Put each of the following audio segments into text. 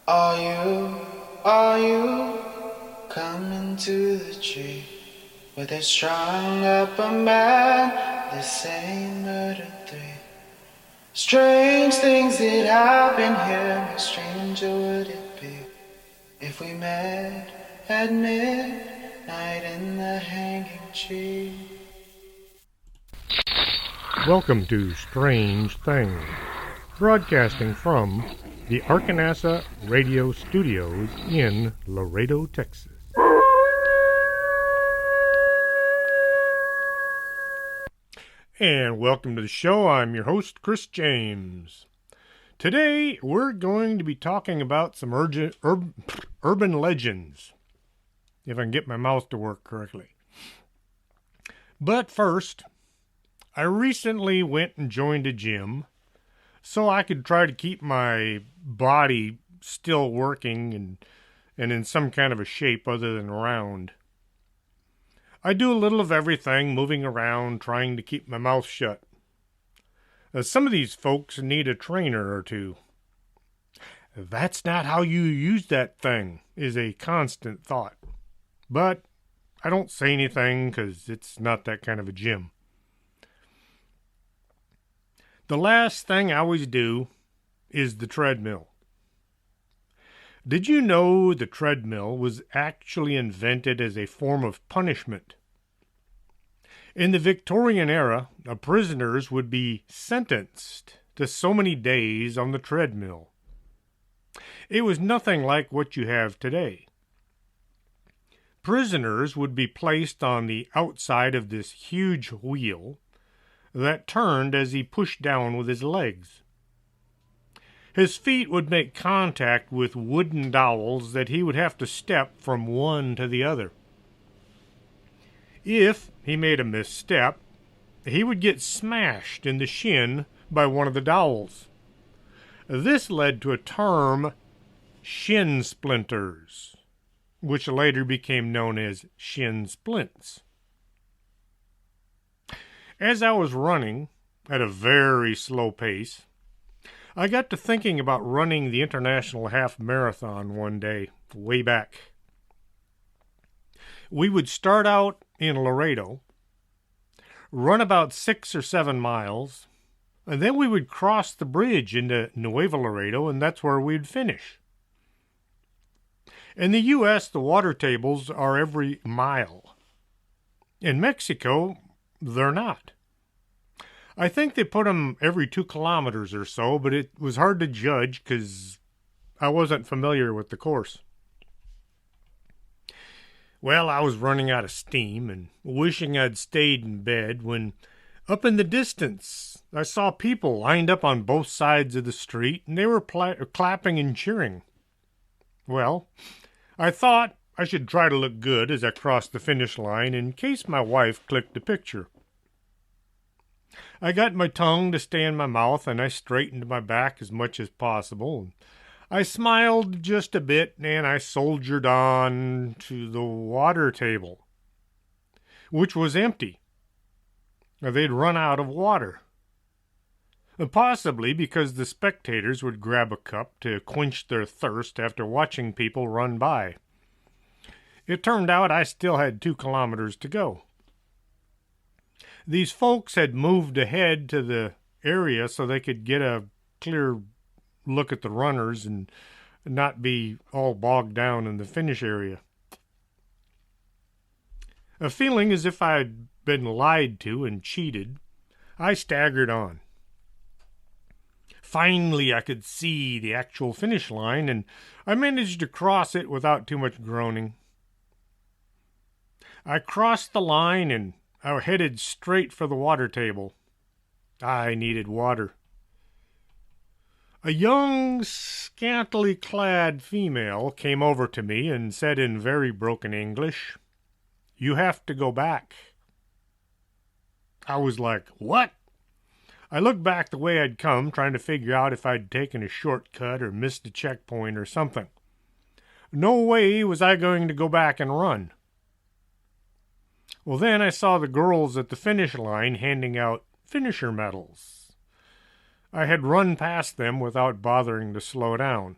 Are you coming to the tree where they strung up a man? The same murder three. Strange things that happen here. How stranger would it be if we met at midnight in the hanging tree? Welcome to Strange Things, broadcasting from the Arkansas Radio Studios in Laredo, Texas. And welcome to the show. I'm your host, Chris James. Today, we're going to be talking about some urban legends, if I can get my mouth to work correctly. But first, I recently went and joined a gym so I could try to keep my body still working and in some kind of a shape other than round. I do a little of everything, moving around, trying to keep my mouth shut. Some of these folks need a trainer or two. That's not how you use that thing, is a constant thought. But I don't say anything because it's not that kind of a gym. The last thing I always do is the treadmill. Did you know the treadmill was actually invented as a form of punishment? In the Victorian era, prisoners would be sentenced to so many days on the treadmill. It was nothing like what you have today. Prisoners would be placed on the outside of this huge wheel that turned as he pushed down with his legs. His feet would make contact with wooden dowels that he would have to step from one to the other. If he made a misstep, he would get smashed in the shin by one of the dowels. This led to a term, shin splinters, which later became known as shin splints. As I was running at a very slow pace, I got to thinking about running the International Half Marathon one day, way back. We would start out in Laredo, run about 6 or 7 miles, and then we would cross the bridge into Nuevo Laredo, and that's where we'd finish. In the U.S., the water tables are every mile. In Mexico, they're not. I think they put them every 2 kilometers or so, but it was hard to judge because I wasn't familiar with the course. Well, I was running out of steam and wishing I'd stayed in bed when, up in the distance, I saw people lined up on both sides of the street, and they were clapping and cheering. Well, I thought I should try to look good as I crossed the finish line in case my wife clicked a picture. I got my tongue to stay in my mouth, and I straightened my back as much as possible. I smiled just a bit, and I soldiered on to the water table, which was empty. They'd run out of water. Possibly because the spectators would grab a cup to quench their thirst after watching people run by. It turned out I still had 2 kilometers to go. These folks had moved ahead to the area so they could get a clear look at the runners and not be all bogged down in the finish area. A feeling as if I had been lied to and cheated, I staggered on. Finally, I could see the actual finish line, and I managed to cross it without too much groaning. I crossed the line, and I headed straight for the water table. I needed water. A young, scantily clad female came over to me and said in very broken English, "You have to go back." I was like, "What?" I looked back the way I'd come, trying to figure out if I'd taken a shortcut or missed a checkpoint or something. No way was I going to go back and run. Well, then I saw the girls at the finish line handing out finisher medals. I had run past them without bothering to slow down.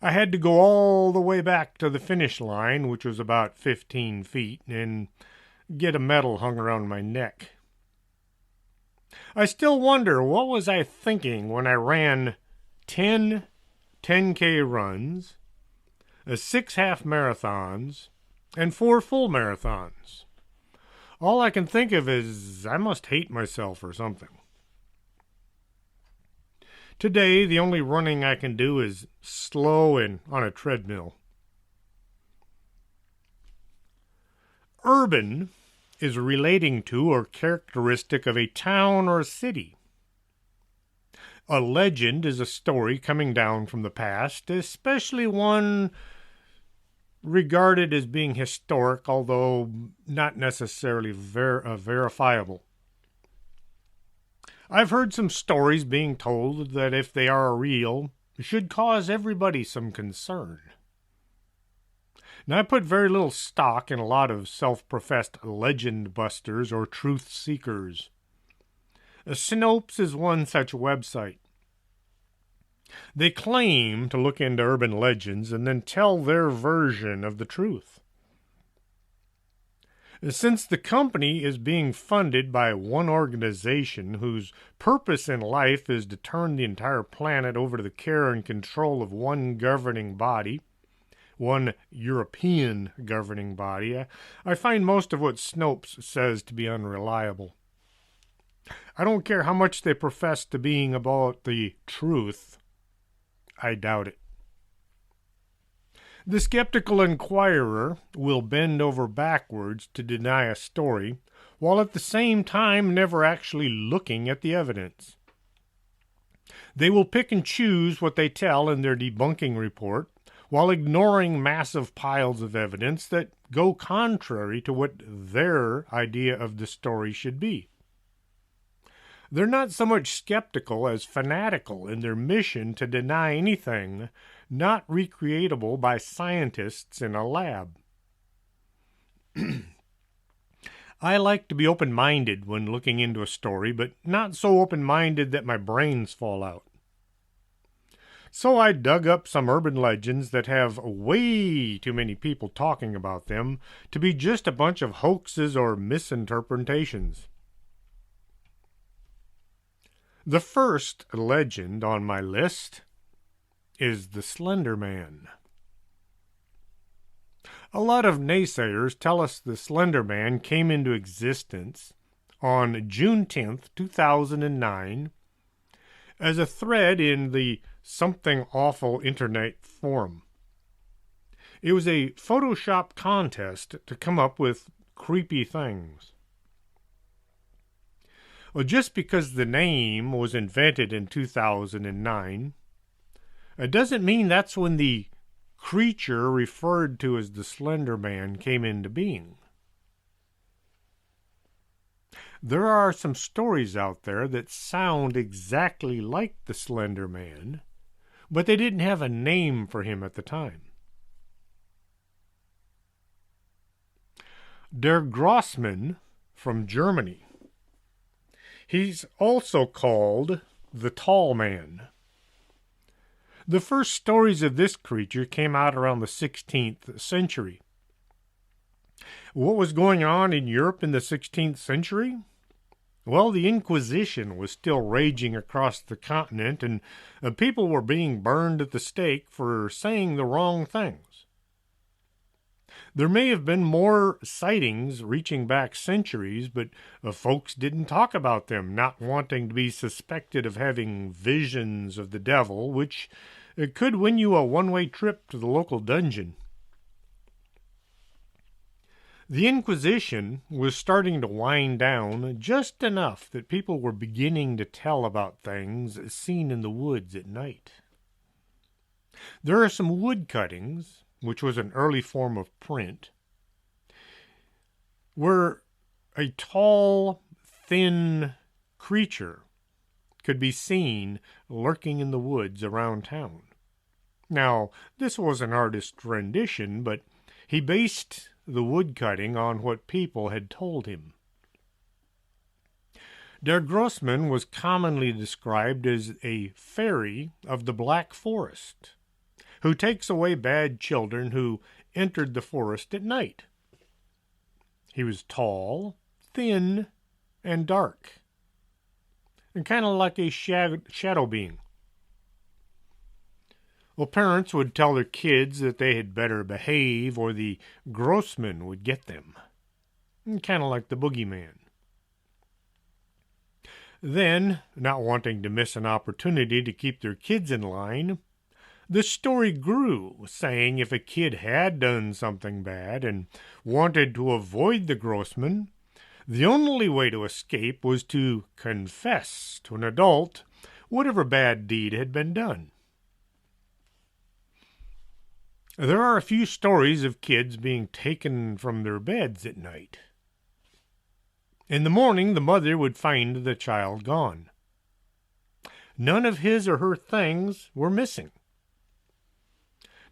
I had to go all the way back to the finish line, which was about 15 feet, and get a medal hung around my neck. I still wonder what was I thinking when I ran 10 10K runs, 6 half marathons, and 4 full marathons. All I can think of is I must hate myself or something. Today, the only running I can do is slow and on a treadmill. Urban is relating to or characteristic of a town or a city. A legend is a story coming down from the past, especially one regarded as being historic, although not necessarily verifiable. I've heard some stories being told that if they are real, should cause everybody some concern. Now, I put very little stock in a lot of self-professed legend busters or truth seekers. Snopes is one such website. They claim to look into urban legends and then tell their version of the truth. Since the company is being funded by one organization whose purpose in life is to turn the entire planet over to the care and control of one governing body, one European governing body, I find most of what Snopes says to be unreliable. I don't care how much they profess to being about the truth. I doubt it. The skeptical inquirer will bend over backwards to deny a story, while at the same time never actually looking at the evidence. They will pick and choose what they tell in their debunking report, while ignoring massive piles of evidence that go contrary to what their idea of the story should be. They're not so much skeptical as fanatical in their mission to deny anything not recreatable by scientists in a lab. I like to be open-minded when looking into a story, but not so open-minded that my brains fall out. So I dug up some urban legends that have way too many people talking about them to be just a bunch of hoaxes or misinterpretations. The first legend on my list is the Slender Man. A lot of naysayers tell us the Slender Man came into existence on June 10th, 2009 as a thread in the Something Awful Internet forum. It was a Photoshop contest to come up with creepy things. Well, just because the name was invented in 2009, it doesn't mean that's when the creature referred to as the Slender Man came into being. There are some stories out there that sound exactly like the Slender Man, but they didn't have a name for him at the time. Der Grossman from Germany. He's also called the Tall Man. The first stories of this creature came out around the 16th century. What was going on in Europe in the 16th century? Well, the Inquisition was still raging across the continent, and people were being burned at the stake for saying the wrong things. There may have been more sightings reaching back centuries, but folks didn't talk about them, not wanting to be suspected of having visions of the devil, which could win you a one-way trip to the local dungeon. The Inquisition was starting to wind down just enough that people were beginning to tell about things seen in the woods at night. There are some wood cuttings, which was an early form of print, where a tall, thin creature could be seen lurking in the woods around town. Now, this was an artist's rendition, but he based the woodcutting on what people had told him. Der Grossman was commonly described as a fairy of the Black Forest, who takes away bad children who entered the forest at night. He was tall, thin, and dark, and kind of like a shadow being. Well, parents would tell their kids that they had better behave or the Grossman would get them, kind of like the boogeyman. Then, not wanting to miss an opportunity to keep their kids in line, the story grew, saying if a kid had done something bad and wanted to avoid the Grossman, the only way to escape was to confess to an adult whatever bad deed had been done. There are a few stories of kids being taken from their beds at night. In the morning, the mother would find the child gone. None of his or her things were missing.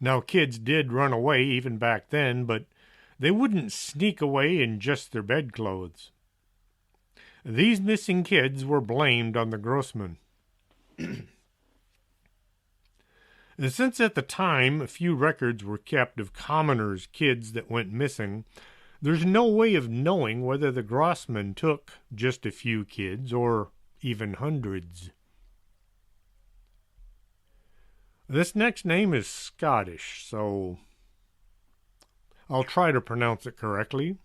Now, kids did run away even back then, but they wouldn't sneak away in just their bedclothes. These missing kids were blamed on the Grossman. And since at the time a few records were kept of commoners' kids that went missing, there's no way of knowing whether the Grossman took just a few kids or even hundreds. This next name is Scottish, so I'll try to pronounce it correctly.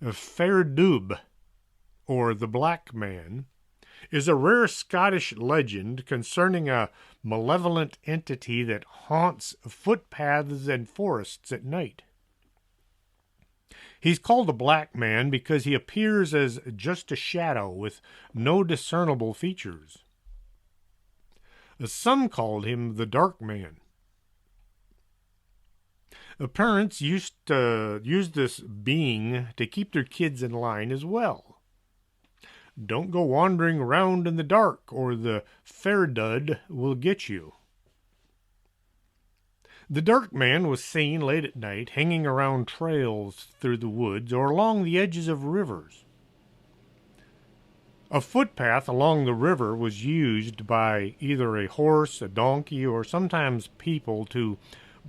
Fairdoub, or the Black Man, is a rare Scottish legend concerning a malevolent entity that haunts footpaths and forests at night. He's called a Black Man because he appears as just a shadow with no discernible features. Some called him the Dark Man. The parents used to use this being to keep their kids in line as well. Don't go wandering around in the dark, or the Fairdud will get you. The Dark Man was seen late at night hanging around trails through the woods or along the edges of rivers. A footpath along the river was used by either a horse, a donkey, or sometimes people to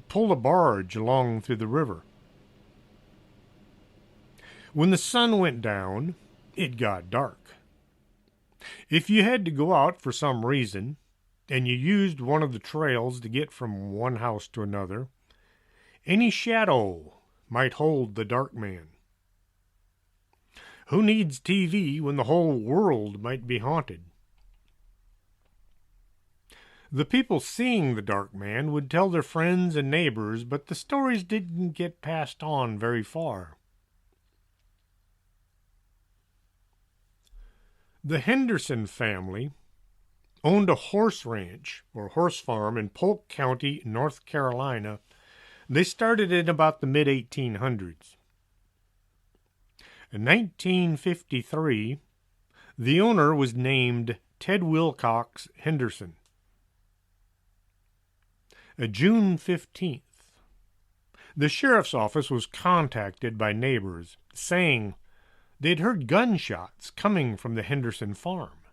pull a barge along through the river. When the sun went down, it got dark. If you had to go out for some reason, and you used one of the trails to get from one house to another, any shadow might hold the Dark Man. Who needs TV when the whole world might be haunted? The people seeing the Dark Man would tell their friends and neighbors, but the stories didn't get passed on very far. The Henderson family owned a horse ranch or horse farm in Polk County, North Carolina. They started in about the mid-1800s. In 1953, the owner was named Ted Wilcox Henderson. June 15th, the sheriff's office was contacted by neighbors saying they'd heard gunshots coming from the Henderson farm.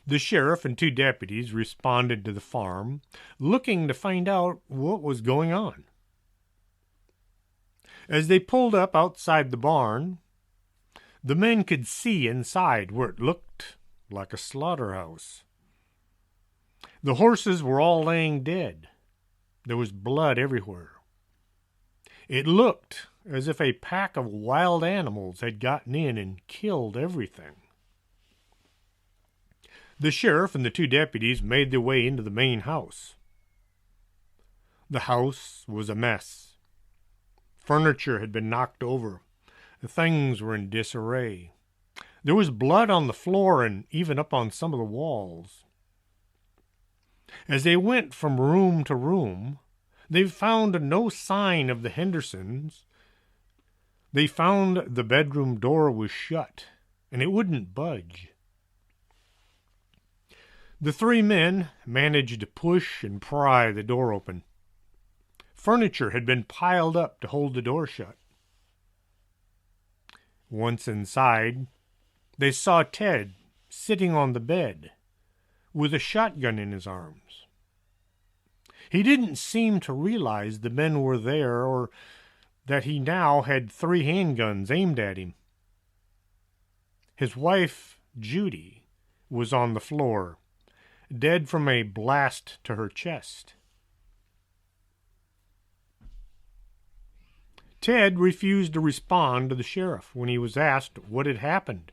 The sheriff and 2 deputies responded to the farm, looking to find out what was going on. As they pulled up outside the barn, the men could see inside where it looked like a slaughterhouse. The horses were all laying dead. There was blood everywhere. It looked as if a pack of wild animals had gotten in and killed everything. The sheriff and the 2 deputies made their way into the main house. The house was a mess. Furniture had been knocked over. The things were in disarray. There was blood on the floor and even up on some of the walls. As they went from room to room, they found no sign of the Hendersons. They found the bedroom door was shut, and it wouldn't budge. The 3 men managed to push and pry the door open. Furniture had been piled up to hold the door shut. Once inside, they saw Ted sitting on the bed with a shotgun in his arms. He didn't seem to realize the men were there or that he now had 3 handguns aimed at him. His wife, Judy, was on the floor, dead from a blast to her chest. Ted refused to respond to the sheriff when he was asked what had happened.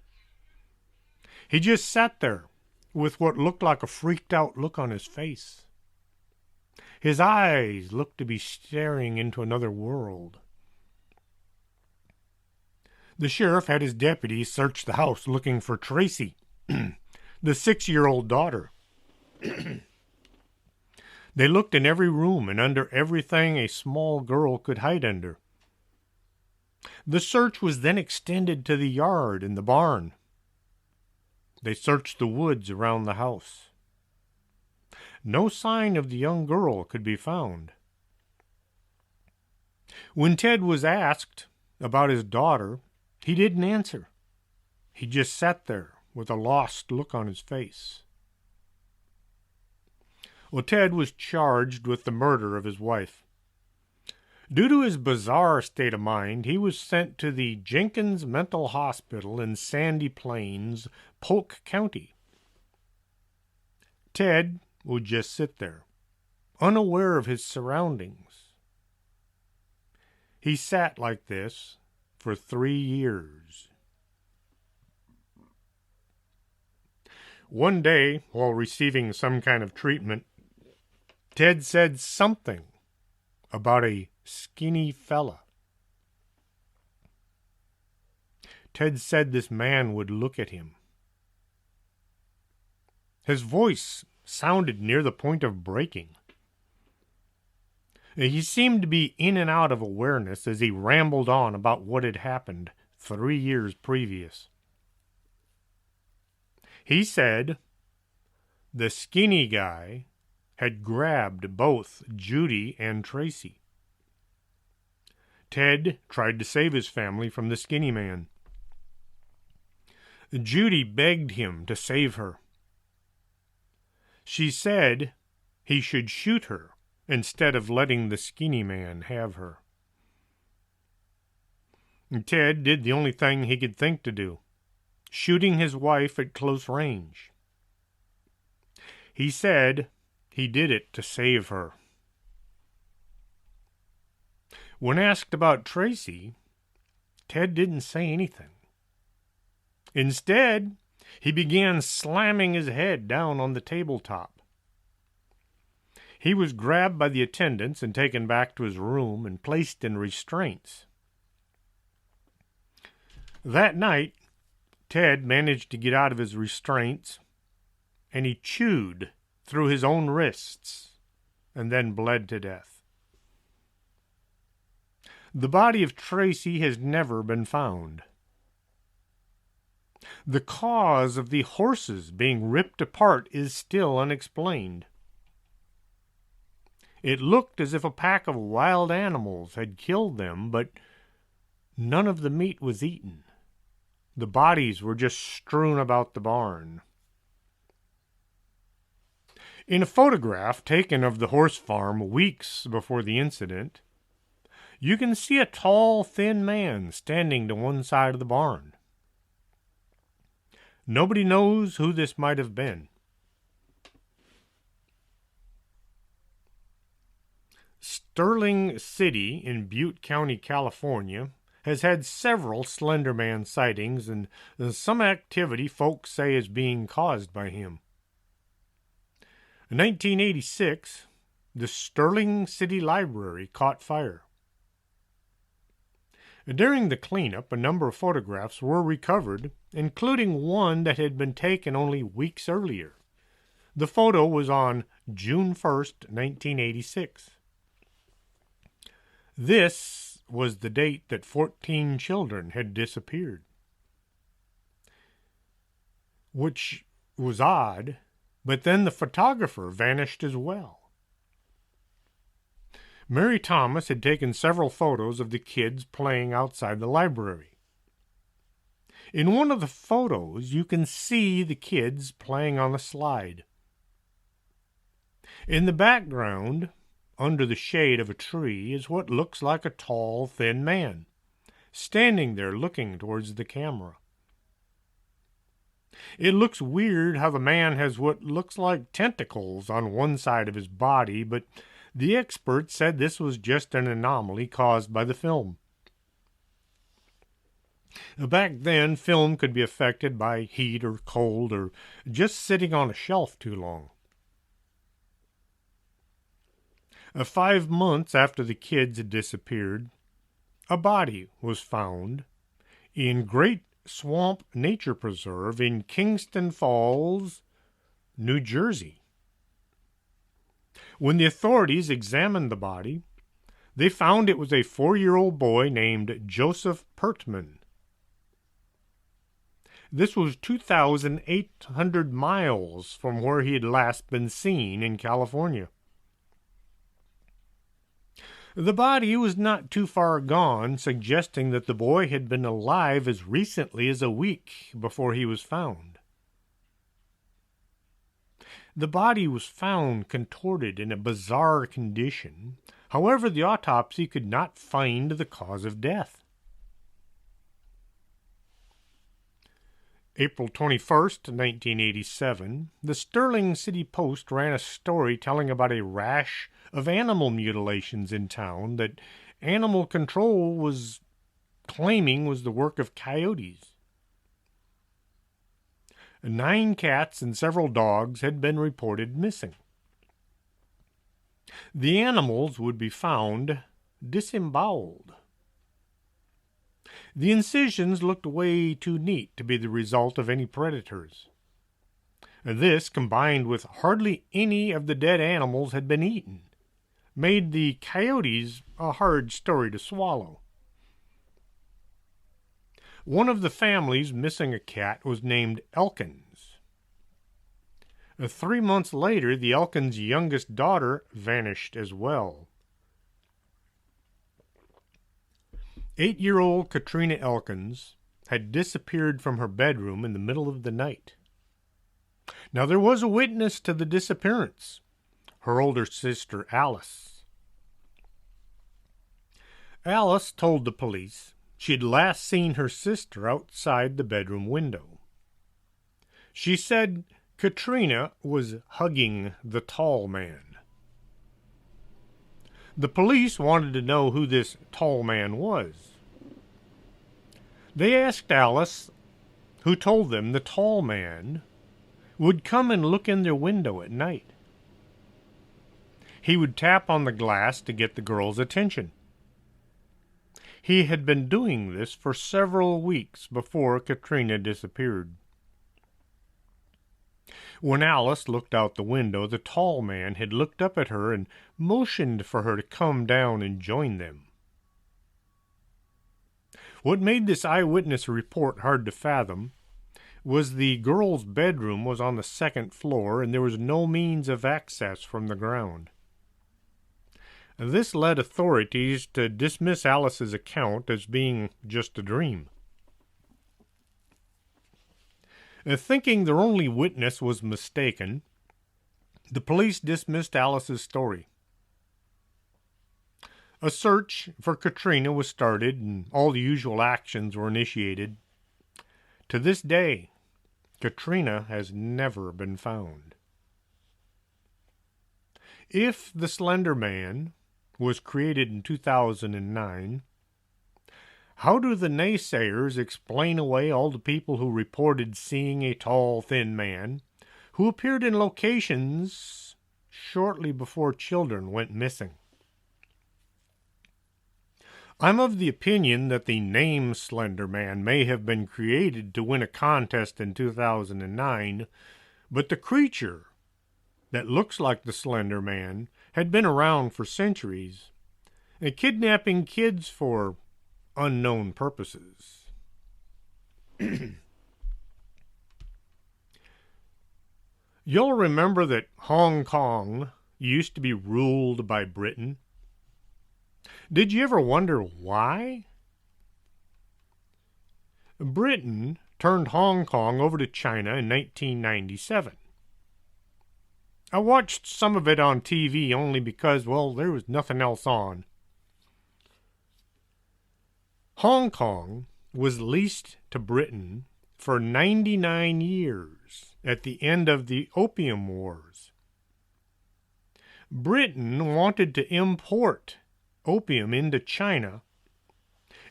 He just sat there with what looked like a freaked-out look on his face. His eyes looked to be staring into another world. The sheriff had his deputies search the house looking for Tracy, the 6-year-old daughter. They looked in every room and under everything a small girl could hide under. The search was then extended to the yard and the barn. They searched the woods around the house. No sign of the young girl could be found. When Ted was asked about his daughter, he didn't answer. He just sat there with a lost look on his face. Well, Ted was charged with the murder of his wife. Due to his bizarre state of mind, he was sent to the Jenkins Mental Hospital in Sandy Plains, Polk County. Ted would just sit there, unaware of his surroundings. He sat like this for 3 years. One day, while receiving some kind of treatment, Ted said something about a skinny fella. Ted said this man would look at him. His voice sounded near the point of breaking. He seemed to be in and out of awareness as he rambled on about what had happened 3 years previous. He said the skinny guy had grabbed both Judy and Tracy. Ted tried to save his family from the skinny man. Judy begged him to save her. She said he should shoot her instead of letting the skinny man have her. And Ted did the only thing he could think to do, shooting his wife at close range. He said he did it to save her. When asked about Tracy, Ted didn't say anything. Instead, he began slamming his head down on the tabletop. He was grabbed by the attendants and taken back to his room and placed in restraints. That night, Ted managed to get out of his restraints, and he chewed through his own wrists and then bled to death. The body of Tracy has never been found. The cause of the horses being ripped apart is still unexplained. It looked as if a pack of wild animals had killed them, but none of the meat was eaten. The bodies were just strewn about the barn. In a photograph taken of the horse farm weeks before the incident, you can see a tall, thin man standing to one side of the barn. Nobody knows who this might have been. Sterling City in Butte County, California, has had several Slender Man sightings, and some activity folks say is being caused by him. In 1986, the Sterling City Library caught fire. During the cleanup, a number of photographs were recovered, including one that had been taken only weeks earlier. The photo was on June 1st, 1986. This was the date that 14 children had disappeared, which was odd, but then the photographer vanished as well. Mary Thomas had taken several photos of the kids playing outside the library. In one of the photos, you can see the kids playing on a slide. In the background, under the shade of a tree is what looks like a tall, thin man, standing there looking towards the camera. It looks weird how the man has what looks like tentacles on one side of his body, but the experts said this was just an anomaly caused by the film. Back then, film could be affected by heat or cold or just sitting on a shelf too long. 5 months after the kids had disappeared, a body was found in Great Swamp Nature Preserve in Kingston Falls, New Jersey. When the authorities examined the body, they found it was a 4-year-old boy named Joseph Pertman. This was 2,800 miles from where he had last been seen in California. The body was not too far gone, suggesting that the boy had been alive as recently as a week before he was found. The body was found contorted in a bizarre condition. However, the autopsy could not find the cause of death. April 21st, 1987, the Sterling City Post ran a story telling about a rash of animal mutilations in town that animal control was claiming was the work of coyotes. 9 cats and several dogs had been reported missing. The animals would be found disemboweled. The incisions looked way too neat to be the result of any predators. This, combined with hardly any of the dead animals had been eaten, made the coyotes a hard story to swallow. One of the families missing a cat was named Elkins. 3 months later, the Elkins' youngest daughter vanished as well. 8-year-old Katrina Elkins had disappeared from her bedroom in the middle of the night. Now, there was a witness to the disappearance, her older sister Alice. Alice told the police she had last seen her sister outside the bedroom window. She said Katrina was hugging the tall man. The police wanted to know who this tall man was. They asked Alice, who told them the tall man would come and look in their window at night. He would tap on the glass to get the girls' attention. He had been doing this for several weeks before Katrina disappeared. When Alice looked out the window, the tall man had looked up at her and motioned for her to come down and join them. What made this eyewitness report hard to fathom was the girl's bedroom was on the 2nd floor and there was no means of access from the ground. This led authorities to dismiss Alice's account as being just a dream. Thinking their only witness was mistaken, the police dismissed Alice's story. A search for Katrina was started and all the usual actions were initiated. To this day, Katrina has never been found. If the Slender Man was created in 2009, how do the naysayers explain away all the people who reported seeing a tall, thin man who appeared in locations shortly before children went missing? I'm of the opinion that the name Slender Man may have been created to win a contest in 2009, but the creature that looks like the Slender Man had been around for centuries, and kidnapping kids for unknown purposes. You'll remember that Hong Kong used to be ruled by Britain. Did you ever wonder why? Britain turned Hong Kong over to China in 1997. I watched some of it on TV only because, well, there was nothing else on. Hong Kong was leased to Britain for 99 years at the end of the Opium Wars. Britain wanted to import opium into China,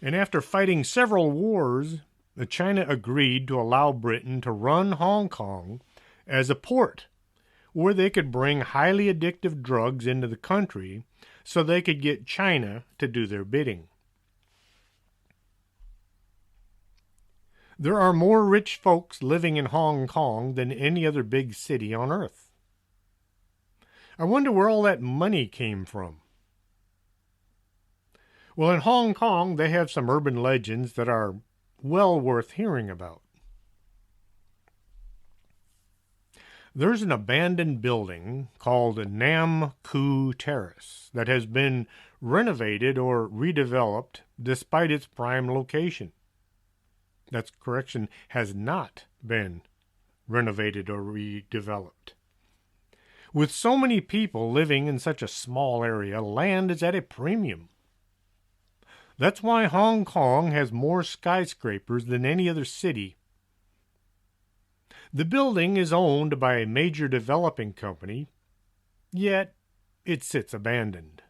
and after fighting several wars, China agreed to allow Britain to run Hong Kong as a port where they could bring highly addictive drugs into the country so they could get China to do their bidding. There are more rich folks living in Hong Kong than any other big city on earth. I wonder where all that money came from. Well, in Hong Kong, they have some urban legends that are well worth hearing about. There's an abandoned building called Nam Kwu Terrace that has been renovated or redeveloped despite its prime location. That's correction, has not been renovated or redeveloped. With so many people living in such a small area, land is at a premium. That's why Hong Kong has more skyscrapers than any other city. The building is owned by a major developing company, yet it sits abandoned.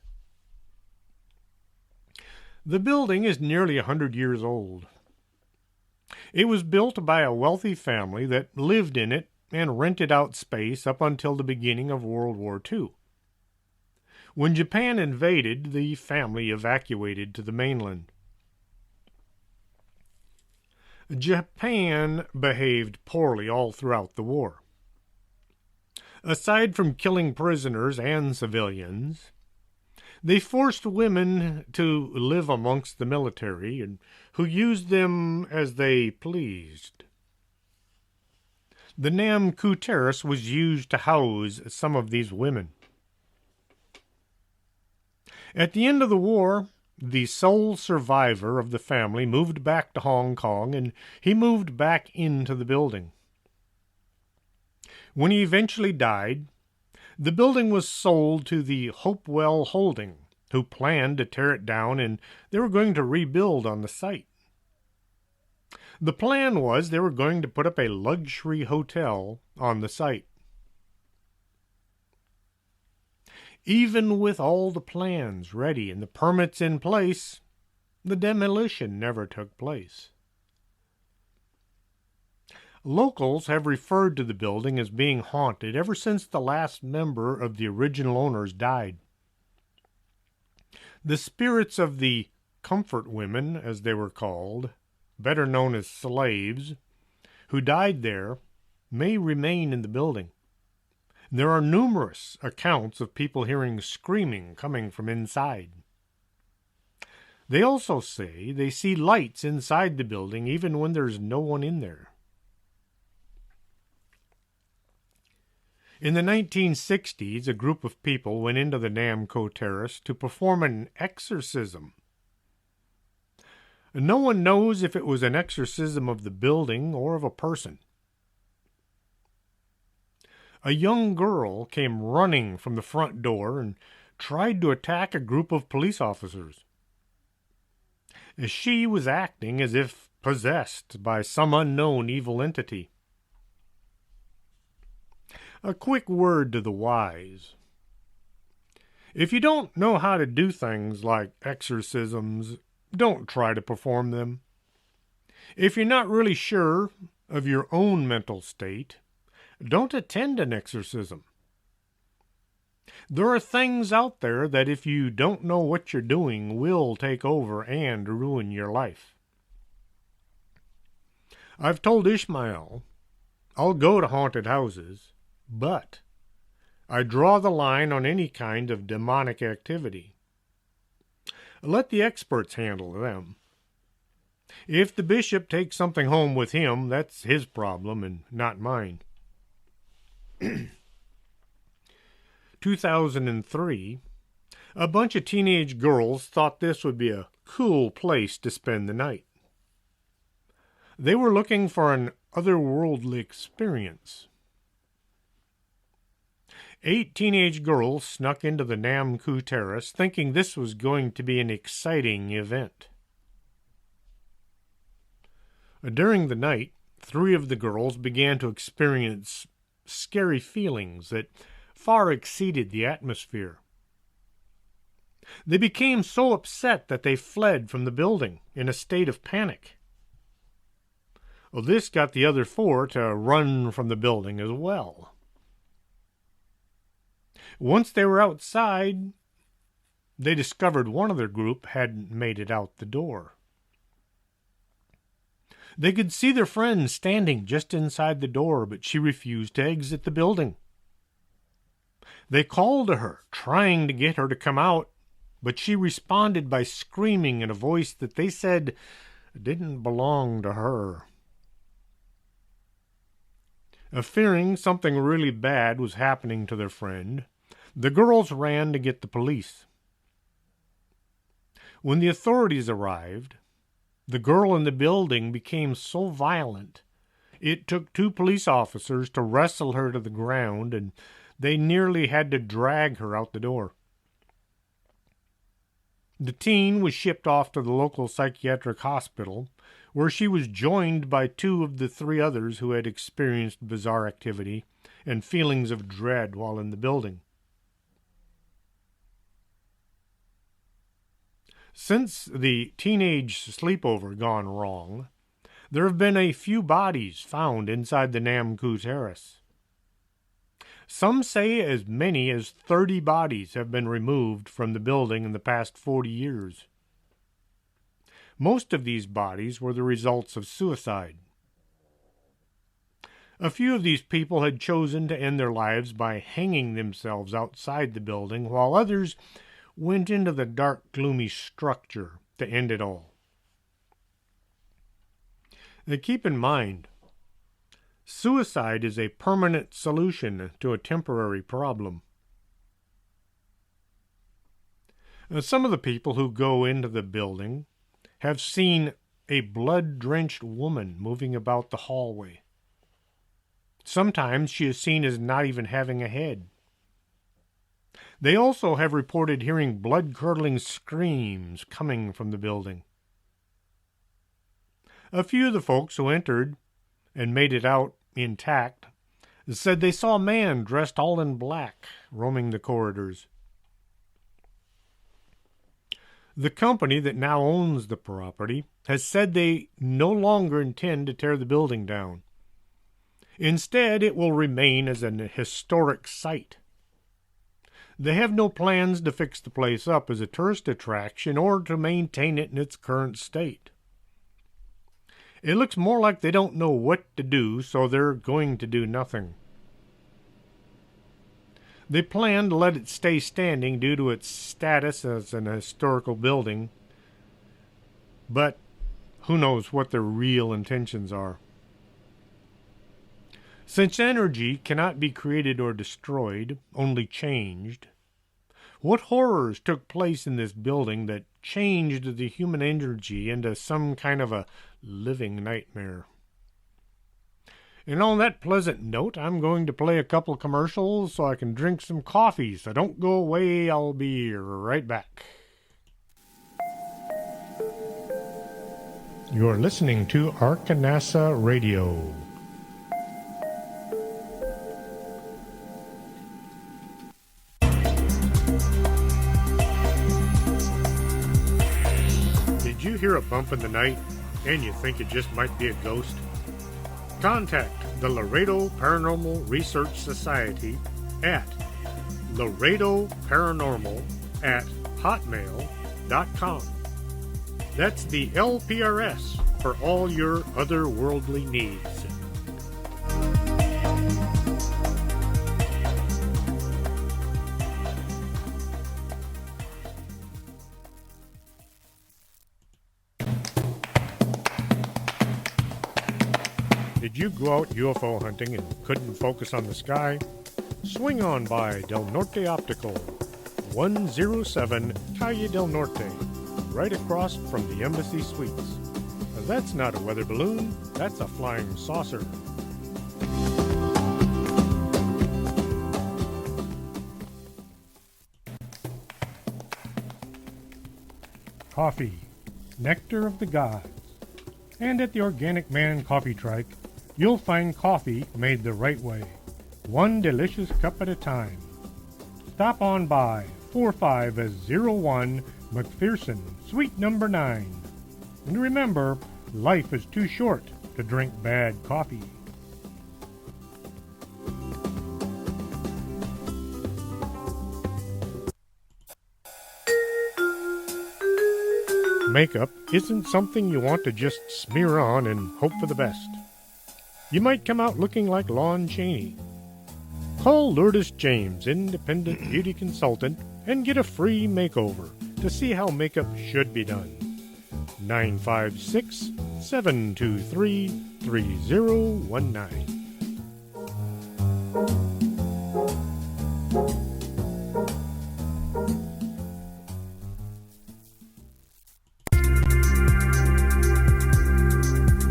The building is nearly 100 years old. It was built by a wealthy family that lived in it and rented out space up until the beginning of World War II. When Japan invaded, the family evacuated to the mainland. Japan behaved poorly all throughout the war. Aside from killing prisoners and civilians, they forced women to live amongst the military, and who used them as they pleased. The Nam Kwu Terrace was used to house some of these women. At the end of the war, the sole survivor of the family moved back to Hong Kong, and he moved back into the building. When he eventually died, the building was sold to the Hopewell Holding, who planned to tear it down, and they were going to rebuild on the site. The plan was they were going to put up a luxury hotel on the site. Even with all the plans ready and the permits in place, the demolition never took place. Locals have referred to the building as being haunted ever since the last member of the original owners died. The spirits of the comfort women, as they were called, better known as slaves, who died there, may remain in the building. There are numerous accounts of people hearing screaming coming from inside. They also say they see lights inside the building even when there's no one in there. In the 1960s, a group of people went into the Nam Kwu Terrace to perform an exorcism. No one knows if it was an exorcism of the building or of a person. A young girl came running from the front door and tried to attack a group of police officers. She was acting as if possessed by some unknown evil entity. A quick word to the wise. If you don't know how to do things like exorcisms, don't try to perform them. If you're not really sure of your own mental state, don't attend an exorcism. There are things out there that if you don't know what you're doing will take over and ruin your life. I've told Ishmael, I'll go to haunted houses, but I draw the line on any kind of demonic activity. Let the experts handle them. If the bishop takes something home with him, that's his problem and not mine. 2003, a bunch of teenage girls thought this would be a cool place to spend the night. They were looking for an otherworldly experience. 8 teenage girls snuck into the Namku Terrace thinking this was going to be an exciting event. During the night, 3 of the girls began to experience scary feelings that far exceeded the atmosphere. They became so upset that they fled from the building in a state of panic. Well, this got the other 4 to run from the building as well. Once they were outside, they discovered one of their group hadn't made it out the door. They could see their friend standing just inside the door, but she refused to exit the building. They called to her, trying to get her to come out, but she responded by screaming in a voice that they said didn't belong to her. Fearing something really bad was happening to their friend, the girls ran to get the police. When the authorities arrived, the girl in the building became so violent, it took 2 police officers to wrestle her to the ground, and they nearly had to drag her out the door. The teen was shipped off to the local psychiatric hospital, where she was joined by 2 of the 3 others who had experienced bizarre activity and feelings of dread while in the building. Since the teenage sleepover gone wrong, there have been a few bodies found inside the Namku Terrace. Some say as many as 30 bodies have been removed from the building in the past 40 years. Most of these bodies were the results of suicide. A few of these people had chosen to end their lives by hanging themselves outside the building, while others went into the dark, gloomy structure to end it all. Now, keep in mind, suicide is a permanent solution to a temporary problem. Now, some of the people who go into the building have seen a blood-drenched woman moving about the hallway. Sometimes she is seen as not even having a head. They also have reported hearing blood-curdling screams coming from the building. A few of the folks who entered and made it out intact said they saw a man dressed all in black roaming the corridors. The company that now owns the property has said they no longer intend to tear the building down. Instead, it will remain as an historic site. They have no plans to fix the place up as a tourist attraction or to maintain it in its current state. It looks more like they don't know what to do, so they're going to do nothing. They plan to let it stay standing due to its status as an historical building, but who knows what their real intentions are. Since energy cannot be created or destroyed, only changed, what horrors took place in this building that changed the human energy into some kind of a living nightmare? And on that pleasant note, I'm going to play a couple commercials so I can drink some coffee. So don't go away, I'll be right back. You're listening to Arkanasa Radio. Did you hear a bump in the night and you think it just might be a ghost? Contact the Laredo Paranormal Research Society at laredoparanormal@hotmail.com. That's the LPRS for all your otherworldly needs. Did you go out UFO hunting and couldn't focus on the sky? Swing on by Del Norte Optical, 107 Calle Del Norte, right across from the Embassy Suites. That's not a weather balloon, that's a flying saucer. Coffee, nectar of the gods. And at the Organic Man Coffee Trike, you'll find coffee made the right way, one delicious cup at a time. Stop on by 4501 McPherson, Suite number 9. And remember, life is too short to drink bad coffee. Makeup isn't something you want to just smear on and hope for the best. You might come out looking like Lon Chaney. Call Lourdes James, independent beauty consultant, and get a free makeover to see how makeup should be done. 956-723-3019.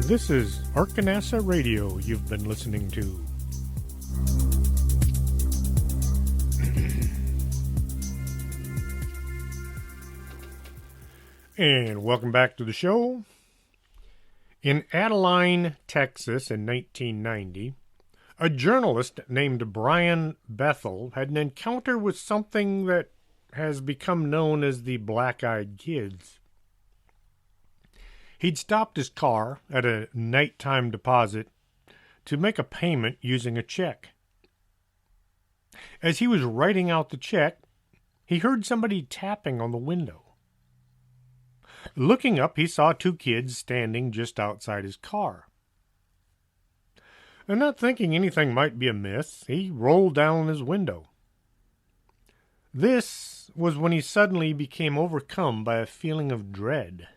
This is Arkanasa Radio you've been listening to. And welcome back to the show. In Adeline, Texas in 1990, a journalist named Brian Bethel had an encounter with something that has become known as the Black-Eyed Kids. He'd stopped his car at a nighttime deposit to make a payment using a check. As he was writing out the check, he heard somebody tapping on the window. Looking up, he saw two kids standing just outside his car. And not thinking anything might be amiss, he rolled down his window. This was when he suddenly became overcome by a feeling of dread.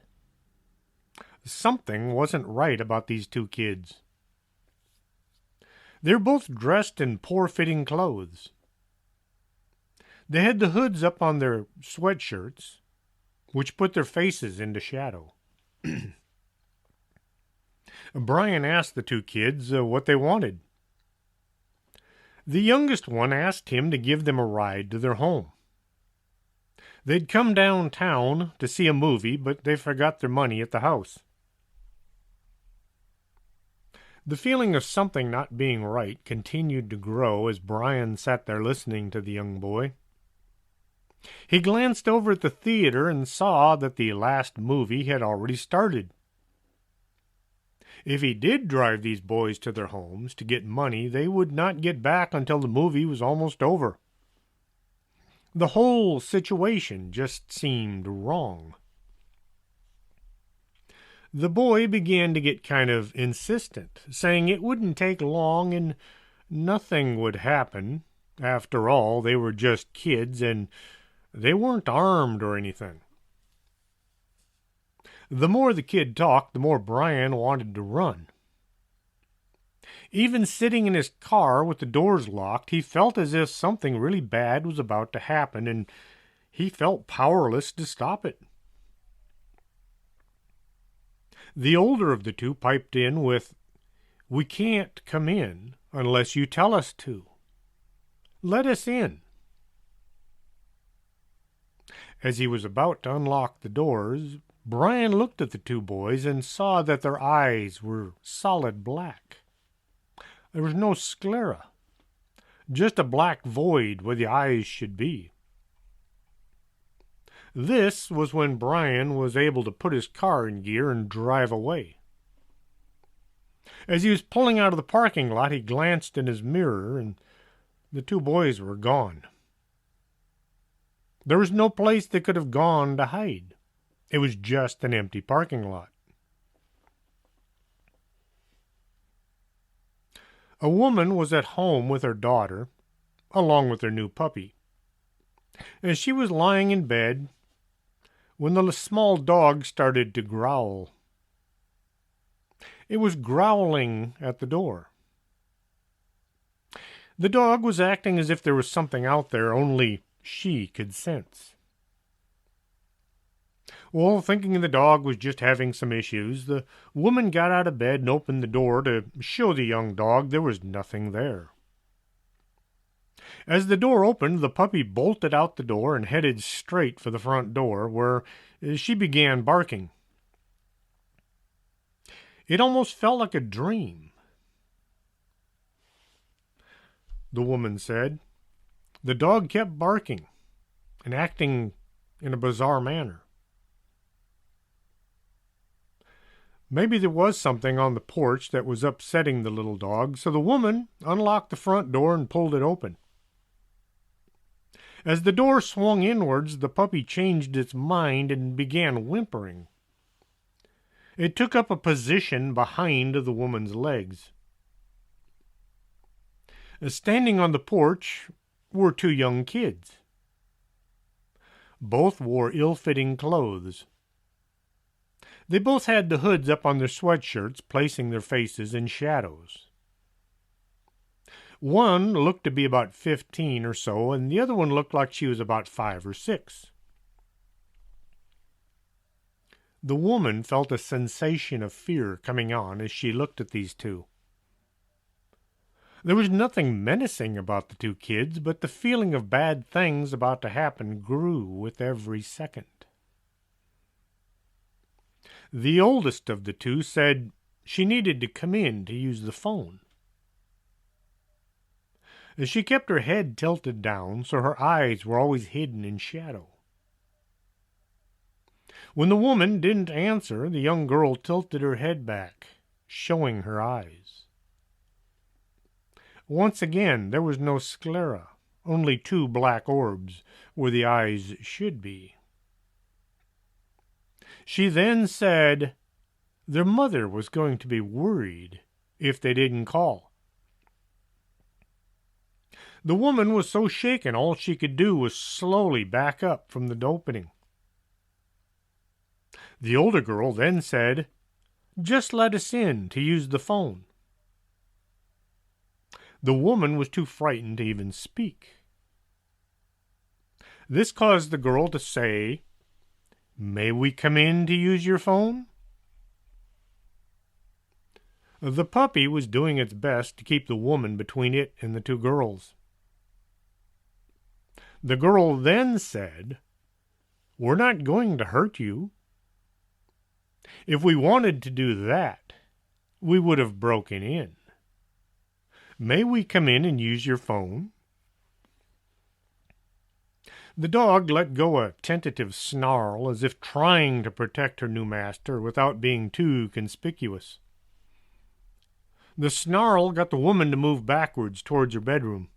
Something wasn't right about these two kids. They're both dressed in poor-fitting clothes. They had the hoods up on their sweatshirts, which put their faces into shadow. Brian asked the two kids what they wanted. The youngest one asked him to give them a ride to their home. They'd come downtown to see a movie, but they forgot their money at the house. The feeling of something not being right continued to grow as Brian sat there listening to the young boy. He glanced over at the theater and saw that the last movie had already started. If he did drive these boys to their homes to get money, they would not get back until the movie was almost over. The whole situation just seemed wrong. The boy began to get kind of insistent, saying it wouldn't take long and nothing would happen. After all, they were just kids and they weren't armed or anything. The more the kid talked, the more Brian wanted to run. Even sitting in his car with the doors locked, he felt as if something really bad was about to happen, and he felt powerless to stop it. The older of the two piped in with, "We can't come in unless you tell us to. Let us in." As he was about to unlock the doors, Brian looked at the two boys and saw that their eyes were solid black. There was no sclera, just a black void where the eyes should be. This was when Brian was able to put his car in gear and drive away. As he was pulling out of the parking lot, he glanced in his mirror, and the two boys were gone. There was no place they could have gone to hide. It was just an empty parking lot. A woman was at home with her daughter, along with her new puppy. As she was lying in bed, when the small dog started to growl. It was growling at the door. The dog was acting as if there was something out there only she could sense. Well, thinking the dog was just having some issues, the woman got out of bed and opened the door to show the young dog there was nothing there. As the door opened, the puppy bolted out the door and headed straight for the front door, where She began barking. It almost felt like a dream. The woman said. The dog kept barking and acting in a bizarre manner. Maybe there was something on the porch that was upsetting the little dog, so the woman unlocked the front door and pulled it open. As the door swung inwards, the puppy changed its mind and began whimpering. It took up a position behind the woman's legs. Standing on the porch were two young kids. Both wore ill-fitting clothes. They both had the hoods up on their sweatshirts, placing their faces in shadows. One looked to be about 15 or so, and the other one looked like she was about 5 or 6. The woman felt a sensation of fear coming on as she looked at these two. There was nothing menacing about the two kids, but the feeling of bad things about to happen grew with every second. The oldest of the two said she needed to come in to use the phone. She kept her head tilted down, so her eyes were always hidden in shadow. When the woman didn't answer, the young girl tilted her head back, showing her eyes. Once again, there was no sclera, only 2 black orbs where the eyes should be. She then said their mother was going to be worried if they didn't call. The woman was so shaken all she could do was slowly back up from the opening. The older girl then said, "Just let us in to use the phone." The woman was too frightened to even speak. This caused the girl to say, "May we come in to use your phone?" The puppy was doing its best to keep the woman between it and the two girls. The girl then said, "We're not going to hurt you. If we wanted to do that, we would have broken in. May we come in and use your phone?" The dog let go a tentative snarl as if trying to protect her new master without being too conspicuous. The snarl got the woman to move backwards towards her bedroom.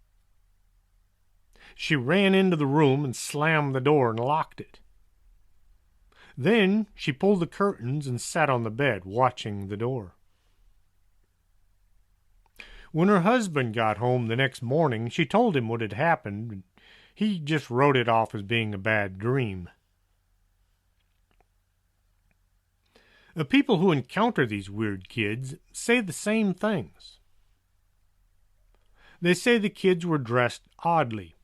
She ran into the room and slammed the door and locked it. Then she pulled the curtains and sat on the bed, watching the door. When her husband got home the next morning, she told him what had happened. He just wrote it off as being a bad dream. The people who encounter these weird kids say the same things. They say the kids were dressed oddly,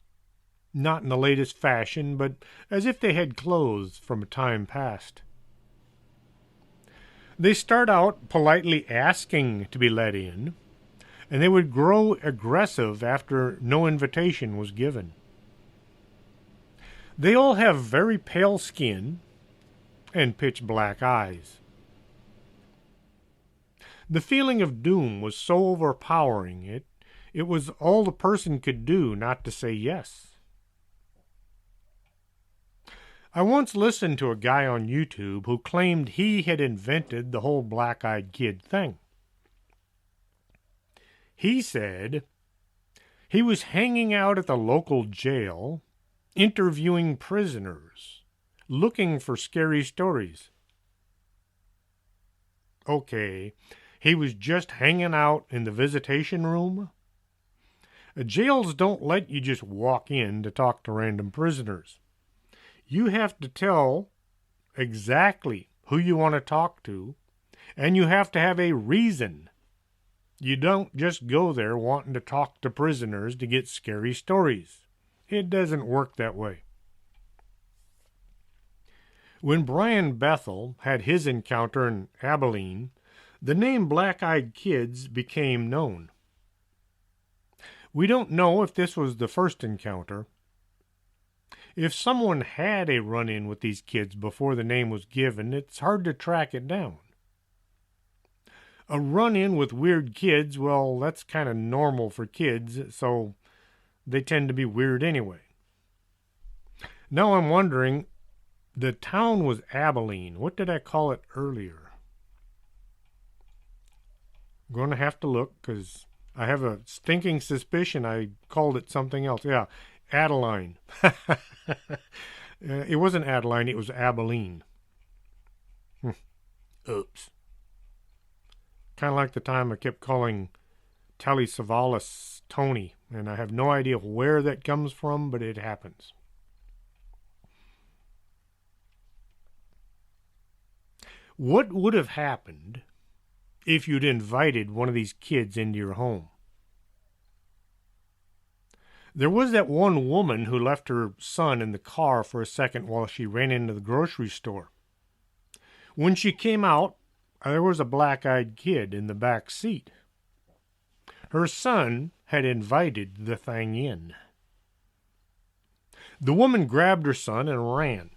not in the latest fashion, but as if they had clothes from a time past. They start out politely asking to be let in, and they would grow aggressive after no invitation was given. They all have very pale skin and pitch black eyes. The feeling of doom was so overpowering it was all the person could do not to say yes. I once listened to a guy on YouTube who claimed he had invented the whole black-eyed kid thing. He said he was hanging out at the local jail, interviewing prisoners, looking for scary stories. Okay, he was just hanging out in the visitation room? Jails don't let you just walk in to talk to random prisoners. You have to tell exactly who you want to talk to, and you have to have a reason. You don't just go there wanting to talk to prisoners to get scary stories. It doesn't work that way. When Brian Bethel had his encounter in Abilene, the name Black-Eyed Kids became known. We don't know if this was the first encounter. If someone had a run-in with these kids before the name was given, it's hard to track it down. A run-in with weird kids, well, that's kind of normal for kids, so they tend to be weird anyway. Now I'm wondering, the town was Abilene. What did I call it earlier? I'm going to have to look because I have a stinking suspicion I called it something else. Yeah, Adeline. It wasn't Adeline, it was Abilene. Oops. Kind of like the time I kept calling Telly Savalas Tony, and I have no idea where that comes from, but it happens. What would have happened if you'd invited one of these kids into your home? There was that one woman who left her son in the car for a second while she ran into the grocery store. When she came out, there was a black-eyed kid in the back seat. Her son had invited the thing in. The woman grabbed her son and ran,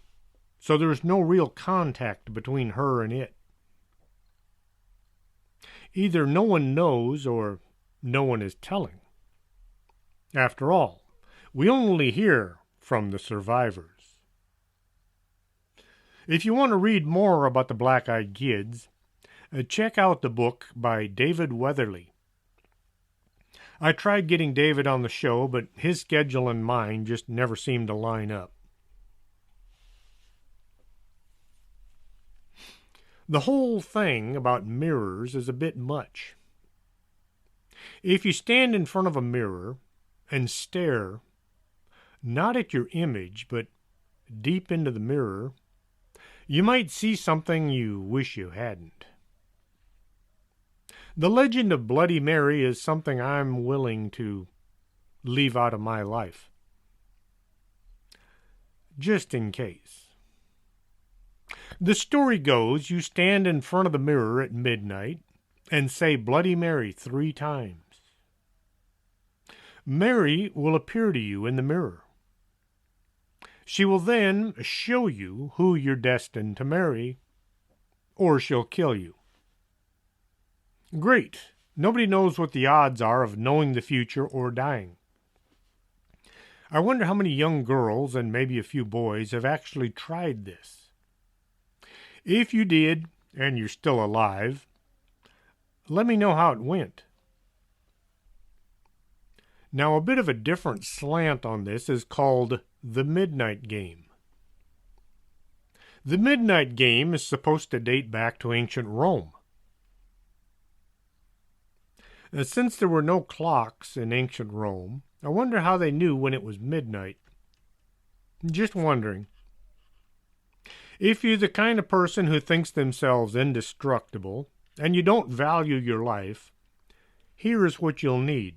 so there was no real contact between her and it. Either no one knows or no one is telling. After all, we only hear from the survivors. If you want to read more about the black-eyed kids, check out the book by David Weatherly. I tried getting David on the show, but his schedule and mine just never seemed to line up. The whole thing about mirrors is a bit much. If you stand in front of a mirror and stare, not at your image, but deep into the mirror, you might see something you wish you hadn't. The legend of Bloody Mary is something I'm willing to leave out of my life, just in case. The story goes you stand in front of the mirror at midnight and say Bloody Mary 3 times. Mary will appear to you in the mirror. She will then show you who you're destined to marry, or she'll kill you. Great. Nobody knows what the odds are of knowing the future or dying. I wonder how many young girls and maybe a few boys have actually tried this. If you did, and you're still alive, let me know how it went. Now, a bit of a different slant on this is called the Midnight Game. The Midnight Game is supposed to date back to ancient Rome. Since there were no clocks in ancient Rome, I wonder how they knew when it was midnight. Just wondering. If you're the kind of person who thinks themselves indestructible, and you don't value your life, here's what you'll need.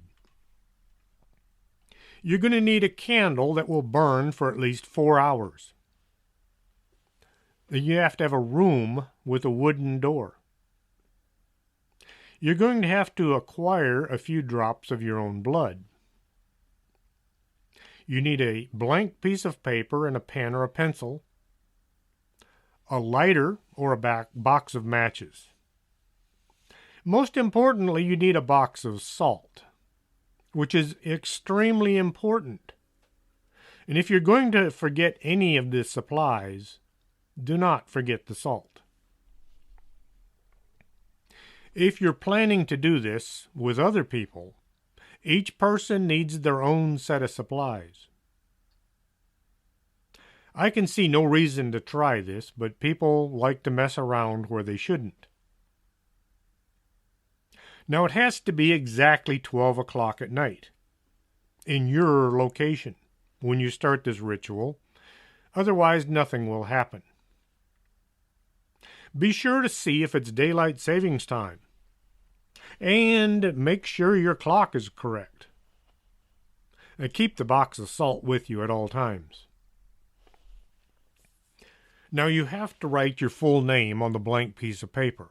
You're going to need a candle that will burn for at least 4 hours. You have to have a room with a wooden door. You're going to have to acquire a few drops of your own blood. You need a blank piece of paper and a pen or a pencil, a lighter or a box of matches. Most importantly, you need a box of salt, which is extremely important. And if you're going to forget any of the supplies, do not forget the salt. If you're planning to do this with other people, each person needs their own set of supplies. I can see no reason to try this, but people like to mess around where they shouldn't. Now, it has to be exactly 12 o'clock at night in your location when you start this ritual. Otherwise, nothing will happen. Be sure to see if it's daylight savings time. And make sure your clock is correct. Keep the box of salt with you at all times. Now you have to write your full name on the blank piece of paper.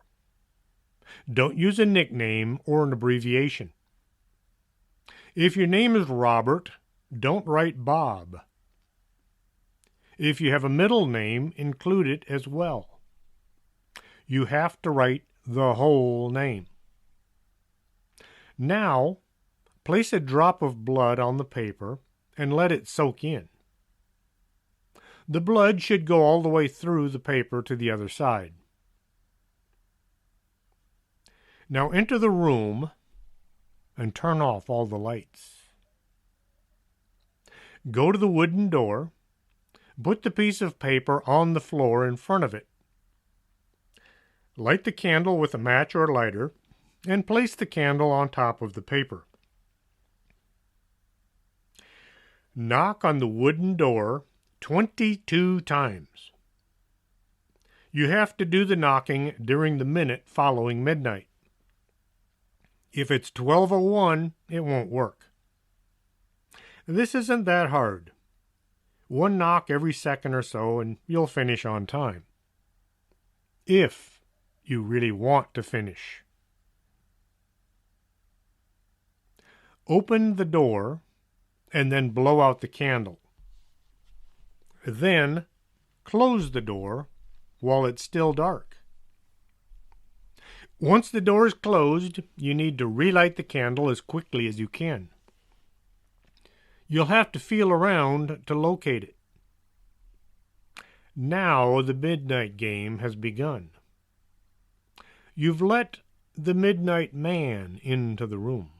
Don't use a nickname or an abbreviation. If your name is Robert, don't write Bob. If you have a middle name, include it as well. You have to write the whole name. Now, place a drop of blood on the paper and let it soak in. The blood should go all the way through the paper to the other side. Now enter the room and turn off all the lights. Go to the wooden door, put the piece of paper on the floor in front of it. Light the candle with a match or lighter and place the candle on top of the paper. Knock on the wooden door 22 times. You have to do the knocking during the minute following midnight. If it's 12:01, it won't work. This isn't that hard. One knock every second or so and you'll finish on time. If you really want to finish. Open the door and then blow out the candle. Then close the door while it's still dark. Once the door is closed, you need to relight the candle as quickly as you can. You'll have to feel around to locate it. Now the midnight game has begun. You've let the midnight man into the room.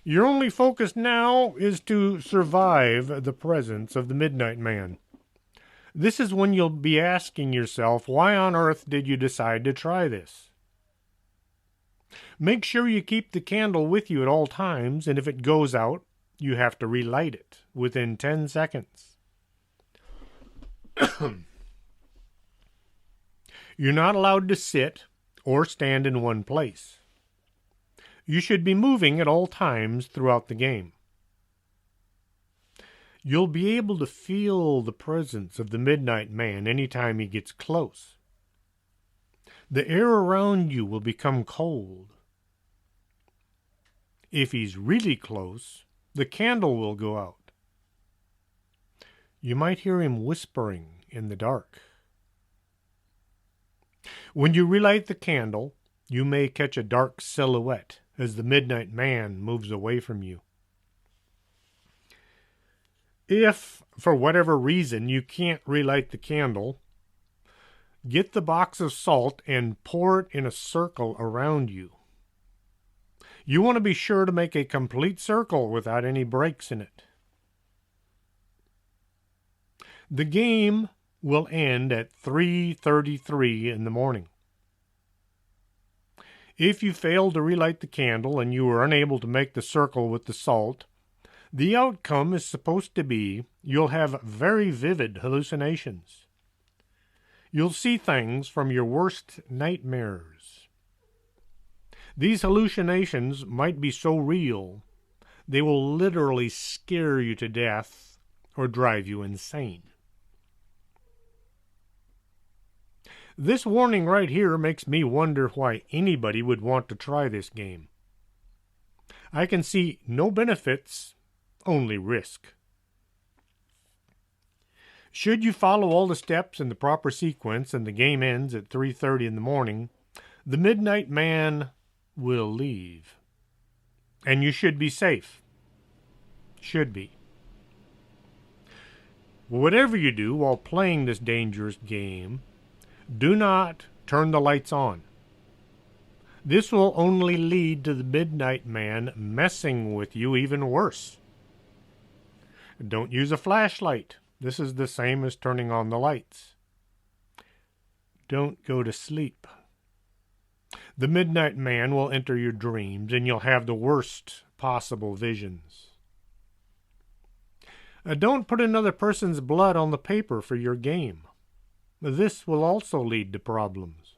Your only focus now is to survive the presence of the midnight man. This is when you'll be asking yourself, why on earth did you decide to try this? Make sure you keep the candle with you at all times, and if it goes out, you have to relight it within 10 seconds. You're not allowed to sit or stand in one place. You should be moving at all times throughout the game. You'll be able to feel the presence of the midnight man anytime he gets close. The air around you will become cold. If he's really close, the candle will go out. You might hear him whispering in the dark. When you relight the candle, you may catch a dark silhouette as the midnight man moves away from you. If, for whatever reason, you can't relight the candle, get the box of salt and pour it in a circle around you. You want to be sure to make a complete circle without any breaks in it. The game will end at 3:33 in the morning. If you fail to relight the candle and you are unable to make the circle with the salt, the outcome is supposed to be you'll have very vivid hallucinations. You'll see things from your worst nightmares. These hallucinations might be so real, they will literally scare you to death or drive you insane. This warning right here makes me wonder why anybody would want to try this game. I can see no benefits, only risk. Should you follow all the steps in the proper sequence and the game ends at 3:30 in the morning, the midnight man will leave. And you should be safe. Should be. Whatever you do while playing this dangerous game, do not turn the lights on. This will only lead to the midnight man messing with you even worse. Don't use a flashlight. This is the same as turning on the lights. Don't go to sleep. The midnight man will enter your dreams and you'll have the worst possible visions. Don't put another person's blood on the paper for your game. This will also lead to problems.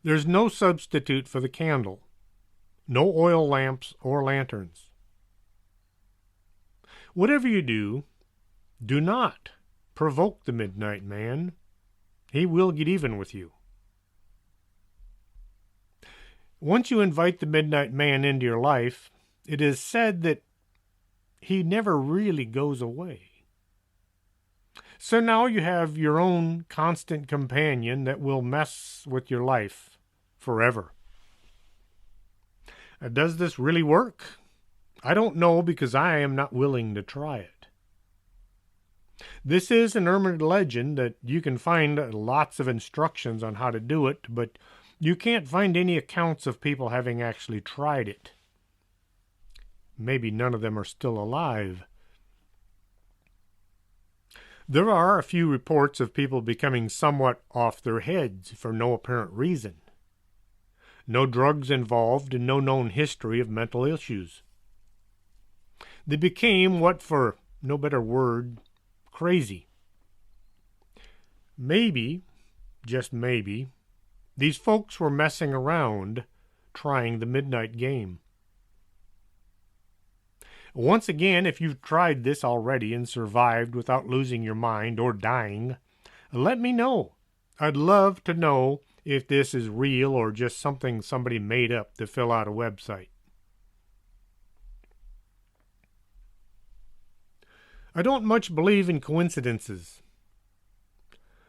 There's no substitute for the candle. No oil lamps or lanterns. Whatever you do, do not provoke the midnight man. He will get even with you. Once you invite the midnight man into your life, it is said that he never really goes away. So now you have your own constant companion that will mess with your life forever. Does this really work? I don't know, because I am not willing to try it. This is an urban legend that you can find lots of instructions on how to do it, but you can't find any accounts of people having actually tried it. Maybe none of them are still alive. There are a few reports of people becoming somewhat off their heads for no apparent reason. No drugs involved and no known history of mental issues. They became what, for no better word, crazy. Maybe, just maybe, these folks were messing around, trying the midnight game. Once again, if you've tried this already and survived without losing your mind or dying, let me know. I'd love to know if this is real or just something somebody made up to fill out a website. I don't much believe in coincidences.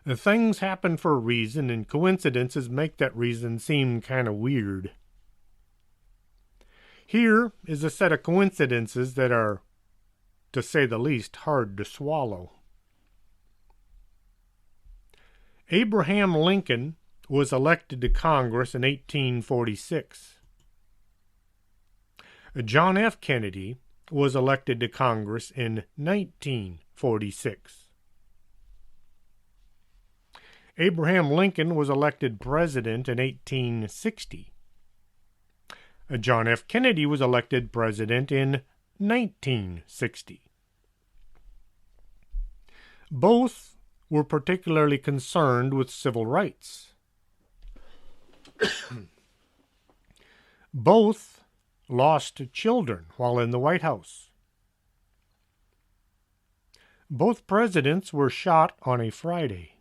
Things happen for a reason, and coincidences make that reason seem kind of weird. Here is a set of coincidences that are, to say the least, hard to swallow. Abraham Lincoln was elected to Congress in 1846. John F. Kennedy was elected to Congress in 1946. Abraham Lincoln was elected president in 1860. John F. Kennedy was elected president in 1960. Both were particularly concerned with civil rights. Both lost children while in the White House. Both presidents were shot on a Friday.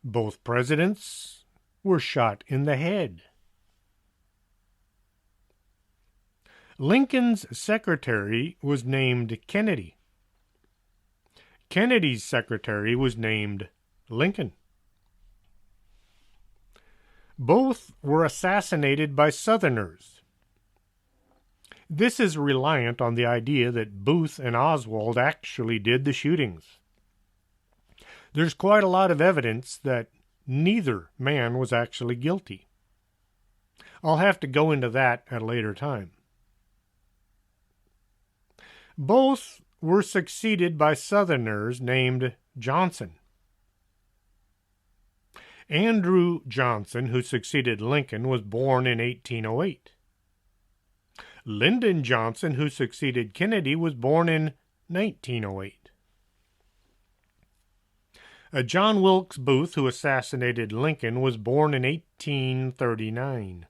Both presidents were shot in the head. Lincoln's secretary was named Kennedy. Kennedy's secretary was named Lincoln. Both were assassinated by Southerners. This is reliant on the idea that Booth and Oswald actually did the shootings. There's quite a lot of evidence that neither man was actually guilty. I'll have to go into that at a later time. Both were succeeded by Southerners named Johnson. Andrew Johnson, who succeeded Lincoln, was born in 1808. Lyndon Johnson, who succeeded Kennedy, was born in 1908. John Wilkes Booth, who assassinated Lincoln, was born in 1839.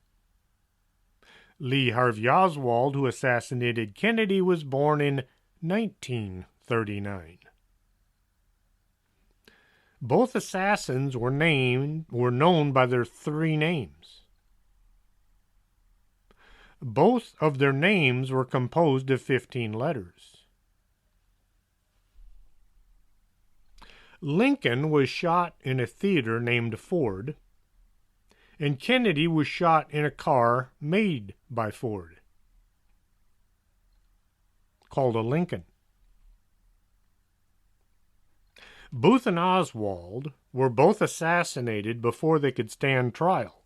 Lee Harvey Oswald, who assassinated Kennedy, was born in 1939. Both assassins were known by their three names. Both of their names were composed of 15 letters. Lincoln was shot in a theater named Ford, and Kennedy was shot in a car made by Ford, called a Lincoln. Booth and Oswald were both assassinated before they could stand trial.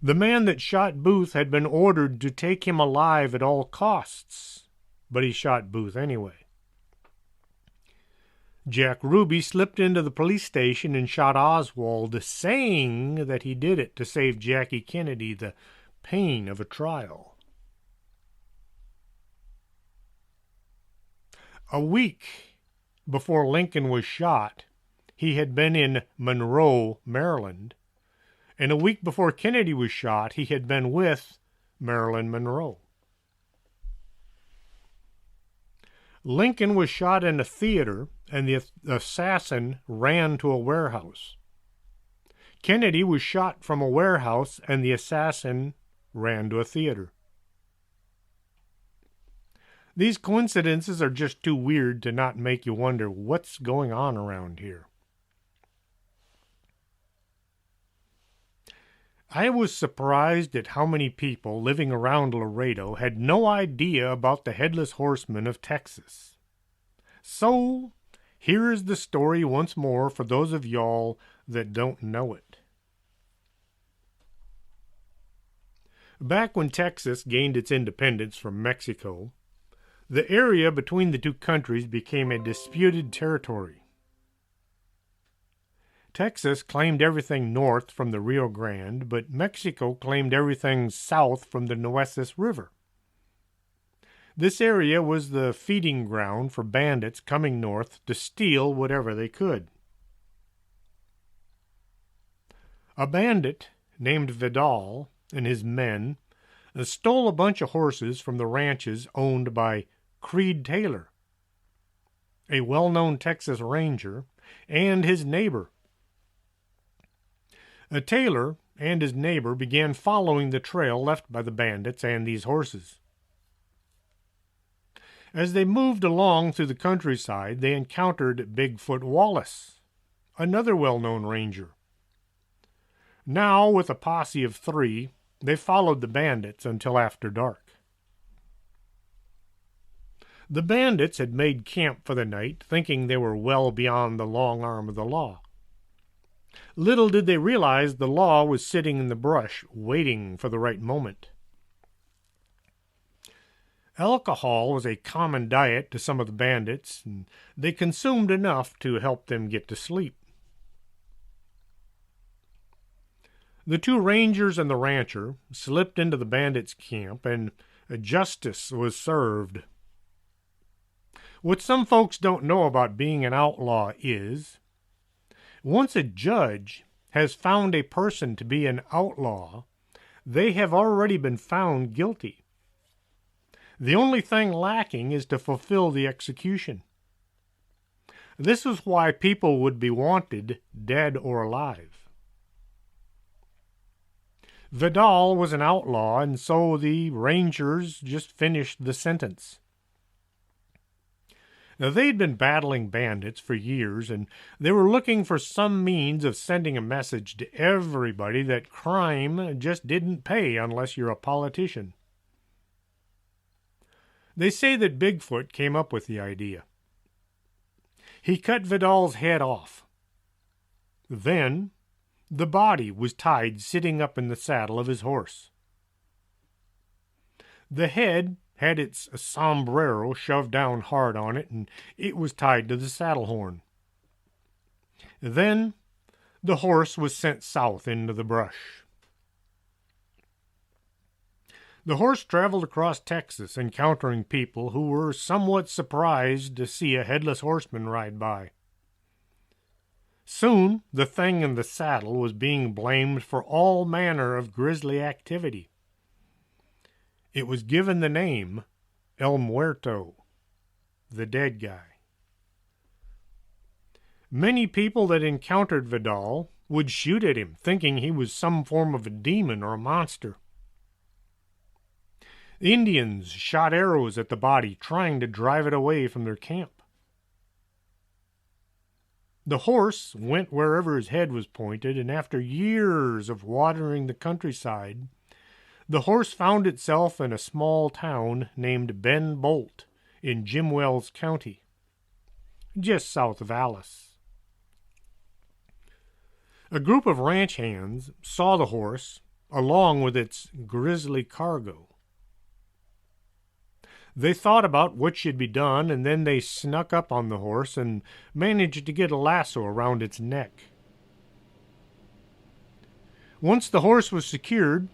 The man that shot Booth had been ordered to take him alive at all costs, but he shot Booth anyway. Jack Ruby slipped into the police station and shot Oswald, saying that he did it to save Jackie Kennedy the pain of a trial. A week before Lincoln was shot, he had been in Monroe, Maryland, and a week before Kennedy was shot, he had been with Marilyn Monroe. Lincoln was shot in a theater, and the assassin ran to a warehouse. Kennedy was shot from a warehouse, and the assassin ran to a theater. These coincidences are just too weird to not make you wonder what's going on around here. I was surprised at how many people living around Laredo had no idea about the Headless Horseman of Texas. So, here is the story once more for those of y'all that don't know it. Back when Texas gained its independence from Mexico, the area between the two countries became a disputed territory. Texas claimed everything north from the Rio Grande, but Mexico claimed everything south from the Nueces River. This area was the feeding ground for bandits coming north to steal whatever they could. A bandit named Vidal and his men stole a bunch of horses from the ranches owned by Creed Taylor, a well-known Texas Ranger, and his neighbor. Taylor and his neighbor began following the trail left by the bandits and these horses. As they moved along through the countryside, they encountered Bigfoot Wallace, another well-known ranger. Now, with a posse of 3, they followed the bandits until after dark. The bandits had made camp for the night, thinking they were well beyond the long arm of the law. Little did they realize the law was sitting in the brush, waiting for the right moment. Alcohol was a common diet to some of the bandits, and they consumed enough to help them get to sleep. The 2 rangers and the rancher slipped into the bandits' camp, and justice was served. What some folks don't know about being an outlaw is, once a judge has found a person to be an outlaw, they have already been found guilty. The only thing lacking is to fulfill the execution. This is why people would be wanted, dead or alive. Vidal was an outlaw, and so the Rangers just finished the sentence. Now, they'd been battling bandits for years, and they were looking for some means of sending a message to everybody that crime just didn't pay unless you're a politician. They say that Bigfoot came up with the idea. He cut Vidal's head off. Then, the body was tied sitting up in the saddle of his horse. The head had its sombrero shoved down hard on it, and it was tied to the saddle horn. Then the horse was sent south into the brush. The horse traveled across Texas, encountering people who were somewhat surprised to see a headless horseman ride by. Soon the thing in the saddle was being blamed for all manner of grisly activity. It was given the name El Muerto, the dead guy. Many people that encountered Vidal would shoot at him, thinking he was some form of a demon or a monster. Indians shot arrows at the body, trying to drive it away from their camp. The horse went wherever his head was pointed, and after years of wandering the countryside, the horse found itself in a small town named Ben Bolt in Jim Wells County, just south of Alice. A group of ranch hands saw the horse along with its grisly cargo. They thought about what should be done, and then they snuck up on the horse and managed to get a lasso around its neck. Once the horse was secured,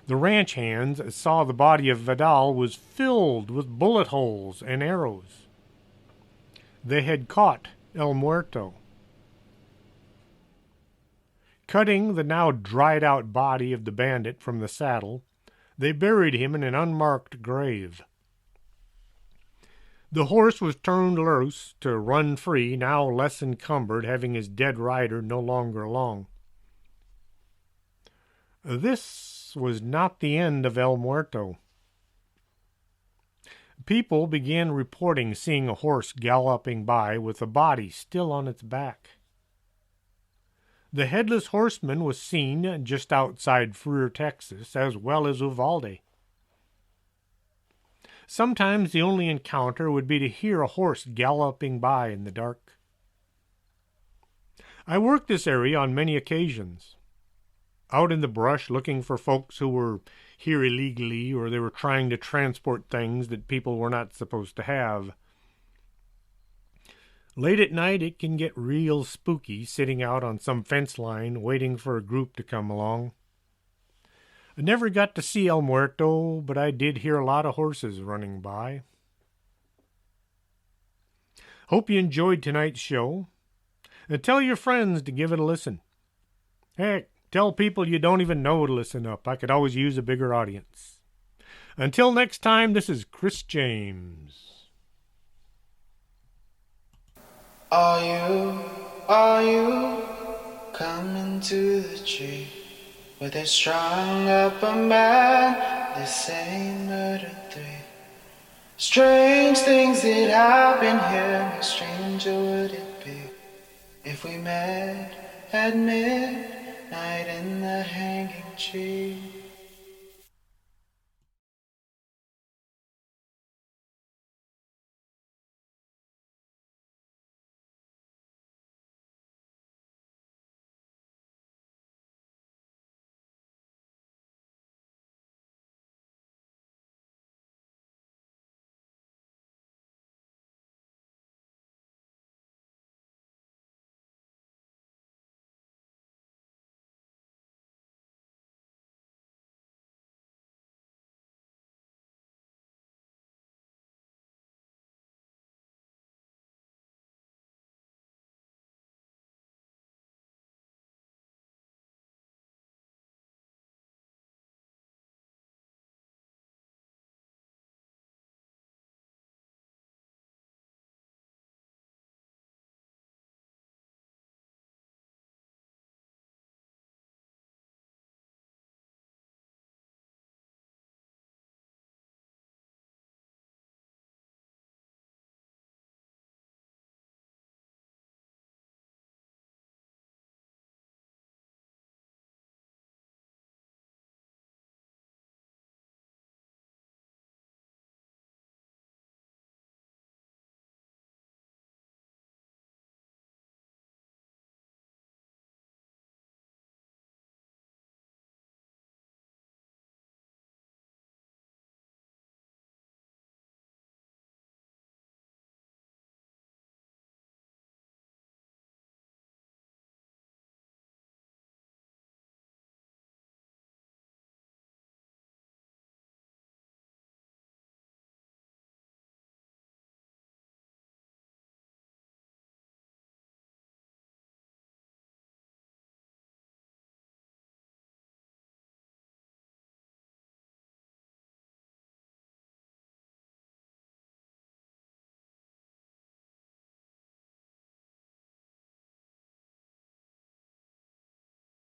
the ranch hands saw the body of Vidal was filled with bullet holes and arrows. They had caught El Muerto. Cutting the now dried-out body of the bandit from the saddle, they buried him in an unmarked grave. The horse was turned loose to run free, now less encumbered, having his dead rider no longer along. This was not the end of El Muerto. People began reporting seeing a horse galloping by with the body still on its back. The Headless Horseman was seen just outside Freer, Texas, as well as Uvalde. Sometimes the only encounter would be to hear a horse galloping by in the dark. I worked this area on many occasions. Out in the brush looking for folks who were here illegally or they were trying to transport things that people were not supposed to have. Late at night it can get real spooky sitting out on some fence line waiting for a group to come along. I never got to see El Muerto, but I did hear a lot of horses running by. Hope you enjoyed tonight's show. And tell your friends to give it a listen. Heck, tell people you don't even know to listen up. I could always use a bigger audience. Until next time, this is Chris James. Are you coming to the tree where they strung up a man? They say murder 3. Strange things that happen here. How stranger would it be if we met at midnight in the hanging tree?